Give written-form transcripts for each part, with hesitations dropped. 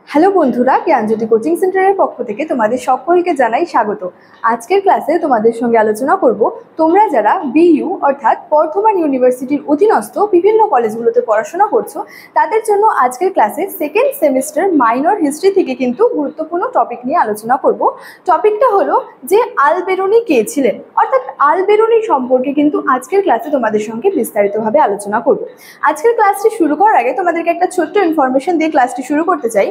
Hello বন্ধুরা, জ্ঞানজ্যোতি coaching সেন্টারের পক্ষ থেকে তোমাদের সকলকে জানাই স্বাগত। আজকের ক্লাসে তোমাদের সঙ্গে আলোচনা করব তোমরা যারা বিইউ অর্থাৎ বর্ধমান ইউনিভার্সিটির অধীনস্থ বিভিন্ন কলেজগুলোতে পড়াশোনা করছো তাদের জন্য আজকের ক্লাসে সেকেন্ড সেমিস্টার মাইনর হিস্ট্রি থেকে কিন্তু গুরুত্বপূর্ণ টপিক নিয়ে আলোচনা করব। টপিকটা হলো যে আলবেরুনি কে ছিলেন, অর্থাৎ আলবেরুনি সম্পর্কে কিন্তু আজকের ক্লাসে তোমাদের সঙ্গে বিস্তারিতভাবে আলোচনা করব। আজকের ক্লাসটি শুরু করার আগে তোমাদেরকে একটা ছোট্ট ইনফরমেশন দিয়ে ক্লাসটি শুরু করতে চাই।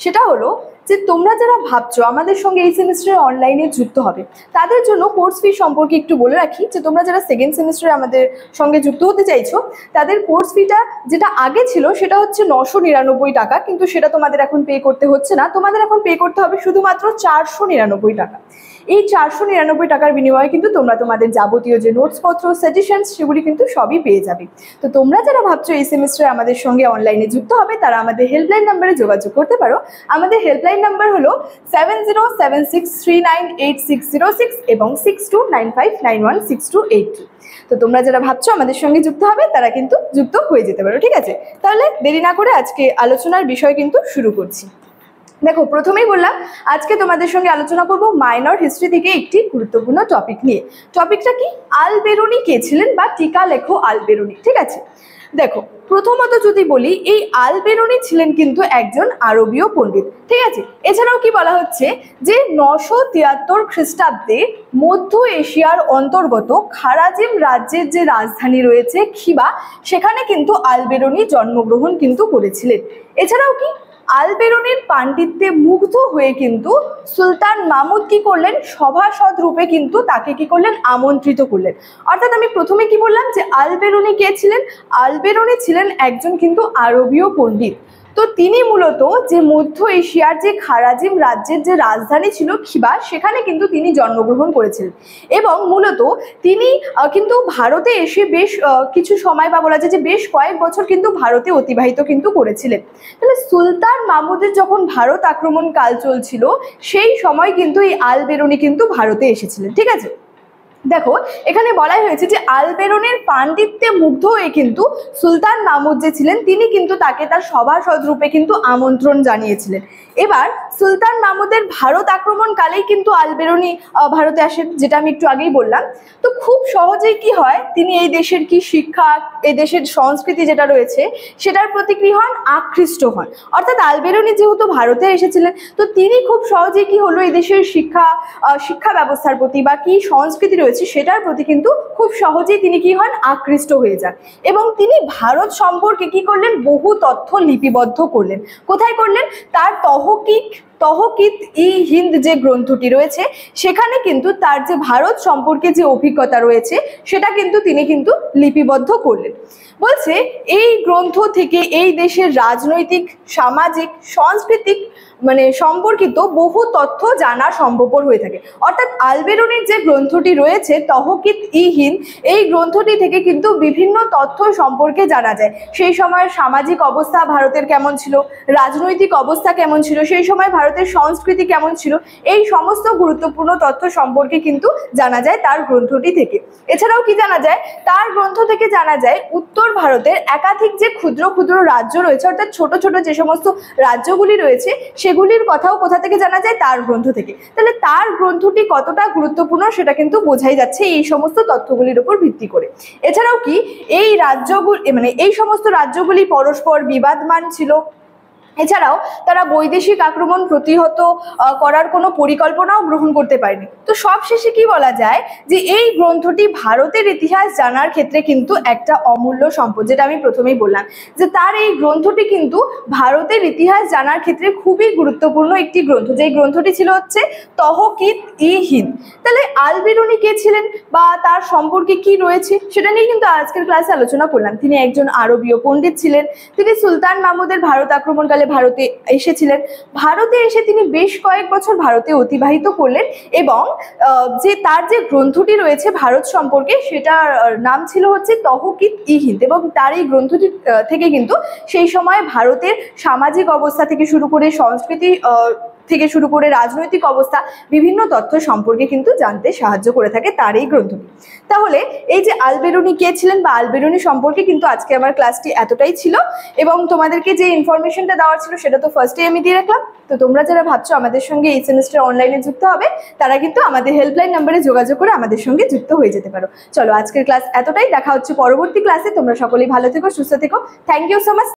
সেটা হলো যে তোমরা যারা ভাবছো আমাদের সঙ্গে এই সেমিস্টারে অনলাইনে যুক্ত হবে তাদের জন্য কোর্স ফি সম্পর্কে একটু বলে রাখি যে তোমরা যারা সেকেন্ড সেমিস্টারে আমাদের সঙ্গে যুক্ত হতে চাইছো তাদের কোর্স ফিটা যেটা আগে ছিল সেটা হচ্ছে 999 টাকা, কিন্তু সেটা তোমাদের এখন পে করতে হচ্ছে না, তোমাদের এখন পে করতে হবে শুধুমাত্র 499 টাকা। এই 499 টাকার বিনিময়ে কিন্তু তোমরা তোমাদের যাবতীয় যে নোটসপত্র সাজেশনস সেগুলি কিন্তু সবই পেয়ে যাবে। তো তোমরা যারা ভাবছো এই সেমিস্টারে আমাদের সঙ্গে অনলাইনে যুক্ত হবে তারা আমাদের হেল্পলাইন নাম্বারে যোগাযোগ করতে পারো। আমাদের হেল্পলাইন নাম্বার হলো 7076398606 এবং 6295916282। তো তোমরা যারা ভাবছো আমাদের সঙ্গে যুক্ত হবে তারা কিন্তু যুক্ত হয়ে যেতে পারো, ঠিক আছে? তাহলে দেরি না করে আজকে আলোচনার বিষয় কিন্তু শুরু করছি। দেখো, প্রথমেই বললাম আজকে তোমাদের সঙ্গে আলোচনা করব মাইনর হিস্ট্রি থেকে একটি গুরুত্বপূর্ণ টপিক নিয়ে। টপিকটা কি? আলবেরুনি কে ছিলেন বা টিকা লেখো আলবেরুনি, ঠিক আছে? দেখো, প্রথমত যদি বলি এই আলবেরুনি ছিলেন কিন্তু একজন আরবীয় পণ্ডিত, ঠিক আছে? এছাড়াও কি বলা হচ্ছে যে 973 খ্রিস্টাব্দে মধ্য এশিয়ার অন্তর্গত খারাজিম রাজ্যের যে রাজধানী রয়েছে খিবা, সেখানে কিন্তু আলবেরুনি জন্মগ্রহণ কিন্তু করেছিলেন। এছাড়াও কি আলবেরুনির পাণ্ডিত্যে মুগ্ধ হয়ে কিন্তু সুলতান মাহমুদ কি করলেন, সভাসদ রূপে কিন্তু তাকে কি করলেন, আমন্ত্রিত করলেন। অর্থাৎ আমি প্রথমে কি বললাম যে আলবেরুনি কে ছিলেন? আলবেরুনি ছিলেন একজন কিন্তু আরবীয় পণ্ডিত। তো তিনি মূলত যে মধ্য এশিয়ার যে খারাজিম রাজ্যের যে রাজধানী ছিল খিবা, সেখানে কিন্তু তিনি জন্মগ্রহণ করেছিলেন এবং মূলত তিনি কিন্তু ভারতে এসে বেশ কিছু সময় বা বলা যায় যে বেশ কয়েক বছর কিন্তু ভারতে অতিবাহিত কিন্তু করেছিলেন। তাহলে সুলতান মাহমুদের যখন ভারত আক্রমণ কাল চলছিল সেই সময় কিন্তু এই আলবেরুনি কিন্তু ভারতে এসেছিলেন, ঠিক আছে? দেখো, এখানে বলাই হয়েছে যে আলবেরুনির পাণ্ডিত্যে মুগ্ধ হয়ে কিন্তু সুলতান মাহমুদ যে ছিলেন তিনি কিন্তু তাকে তার সভাসদ রূপে কিন্তু আমন্ত্রণ জানিয়েছিলেন। এবার সুলতান মাহমুদের ভারত আক্রমণ কালেই কিন্তু আলবেরুনি ভারতে আসেন, যেটা আমি একটু আগেই বললাম। তো খুব সহজেই কি হয়, তিনি এই দেশের কি শিক্ষা, এই দেশের সংস্কৃতি যেটা রয়েছে সেটার প্রতি কি হন, আকৃষ্ট হন। অর্থাৎ আলবেরুনি যেহেতু ভারতে এসেছিলেন তো তিনি খুব সহজেই কি হলো, এই দেশের শিক্ষা ব্যবস্থার প্রতি বা কি সংস্কৃতি রয়েছে সেটার প্রতি কিন্তু খুব সহজেই তিনি কি হন, আকৃষ্ট হয়ে যান এবং তিনি ভারত সম্পর্কে কি করলেন, বহু তথ্য লিপিবদ্ধ করলেন। কোথায় করলেন? তার তহকিত-ই-হিন্দ যে গ্রন্থটি রয়েছে সেখানে কিন্তু তার যে ভারত সম্পর্কে যে অভিজ্ঞতা রয়েছে সেটা কিন্তু তিনি কিন্তু লিপিবদ্ধ করলেন। বলছে এই গ্রন্থ থেকে এই দেশের রাজনৈতিক, সামাজিক, সাংস্কৃতিক সম্পর্কিত বহু তথ্য জানা সম্ভবপর হয়ে থাকে। অর্থাৎ আলবেরুনির যে গ্রন্থটি রয়েছে তহকিত-ই-হিন্দ, এই গ্রন্থটি থেকে কিন্তু বিভিন্ন তথ্য সম্পর্কে জানা যায়। সেই সময়ের সামাজিক অবস্থা ভারতের কেমন ছিল, রাজনৈতিক অবস্থা কেমন ছিল, সেই সময় ভারতের সংস্কৃতি কেমন ছিল, এই সমস্ত গুরুত্বপূর্ণ তথ্য সম্পর্কে কিন্তু জানা যায় তার গ্রন্থটি থেকে। এছাড়াও কি জানা যায়? তার গ্রন্থ থেকে জানা যায় উত্তর ভারতের একাধিক যে ক্ষুদ্র ক্ষুদ্র রাজ্য রয়েছে, অর্থাৎ ছোট ছোট যে সমস্ত রাজ্যগুলি রয়েছে সেগুলির কথাও কোথা থেকে জানা যায়, তার গ্রন্থ থেকে। তাহলে তার গ্রন্থটি কতটা গুরুত্বপূর্ণ সেটা কিন্তু বোঝাই যাচ্ছে এই সমস্ত তথ্যগুলির উপর ভিত্তি করে। এছাড়াও কি এই রাজ্যগুলি এই সমস্ত রাজ্যগুলি পরস্পর বিবাদমান ছিল। এছাড়াও তারা বৈদেশিক আক্রমণ প্রতিহত করার কোনো পরিকল্পনাও গ্রহণ করতে পারেনি। তো সবশেষে কি বলা যায় যে এই গ্রন্থটি ভারতের ইতিহাস জানার ক্ষেত্রে কিন্তু একটা অমূল্য সম্পদ, যেটা আমি প্রথমেই বললাম যে তার এই গ্রন্থটি কিন্তু ভারতের ইতিহাস জানার ক্ষেত্রে খুবই গুরুত্বপূর্ণ একটি গ্রন্থ, যেই গ্রন্থটি ছিল হচ্ছে তহকিত-ই-হিন্দ। তাহলে আলবেরুনি কে ছিলেন বা তার সম্পর্কে কি রয়েছে সেটা নিয়ে কিন্তু আজকের ক্লাসে আলোচনা করলাম। তিনি একজন আরবীয় পণ্ডিত ছিলেন। তিনি সুলতান মাহমুদের ভারত আক্রমণকালে ভারতে এসেছিলেন। ভারতে এসে তিনি বেশ কয়েক বছর ভারতে অতিবাহিত করলেন এবং যে তার যে গ্রন্থটি রয়েছে ভারত সম্পর্কে সেটার নাম ছিল হচ্ছে তহকিত-ই-হিন্দ এবং তার এই গ্রন্থটি থেকে কিন্তু সেই সময় ভারতের সামাজিক অবস্থা থেকে শুরু করে সংস্কৃতি থেকে শুরু করে রাজনৈতিক অবস্থা বিভিন্ন তথ্য সম্পর্কে কিন্তু জানতে সাহায্য করে থাকে তার এই গ্রন্থটি। তাহলে এই যে আলবেরুনি কে ছিলেন বা আলবেরুনি সম্পর্কে কিন্তু আজকে আমার ক্লাসটি এতটাই ছিল এবং তোমাদেরকে যে ইনফরমেশনটা দেওয়ার ছিল সেটা তো ফার্স্টেই আমি দিয়ে রাখলাম। তো তোমরা যারা ভাবছো আমাদের সঙ্গে এই সেমিস্টার অনলাইনে যুক্ত হবে তারা কিন্তু আমাদের হেল্পলাইন নাম্বারে যোগাযোগ করে আমাদের সঙ্গে যুক্ত হয়ে যেতে পারো। চলো আজকের ক্লাস এতটাই, দেখা হচ্ছে পরবর্তী ক্লাসে। তোমরা সকলেই ভালো থেকো, সুস্থ থেকো। Thank you so much.